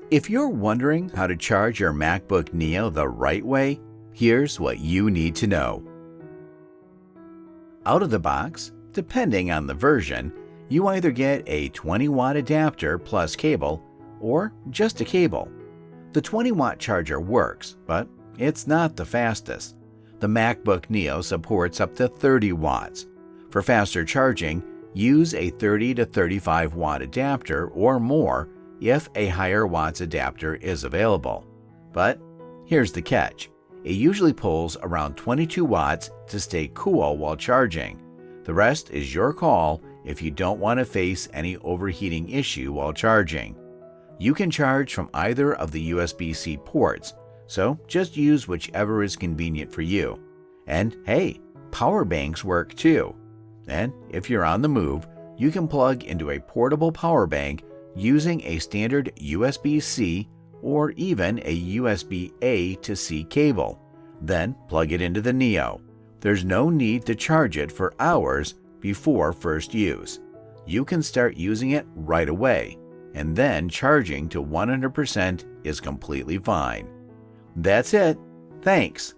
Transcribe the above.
If you're wondering how to charge your MacBook Neo the right way, here's what you need to know. Out of the box, depending on the version, you either get a 20-watt adapter plus cable or just a cable. The 20-watt charger works, but it's not the fastest. The MacBook Neo supports up to 30 watts. For faster charging, use a 30 to 35 watt adapter or more if a higher watts adapter is available. But here's the catch. It usually pulls around 22 watts to stay cool while charging. The rest is your call if you don't want to face any overheating issue while charging. You can charge from either of the USB-C ports, so just use whichever is convenient for you. And hey, power banks work too. And if you're on the move, you can plug into a portable power bank using a standard USB-C or even a USB-A to C cable. Then plug it into the Neo. There's no need to charge it for hours before first use. You can start using it right away, and then charging to 100% is completely fine. That's it. Thanks.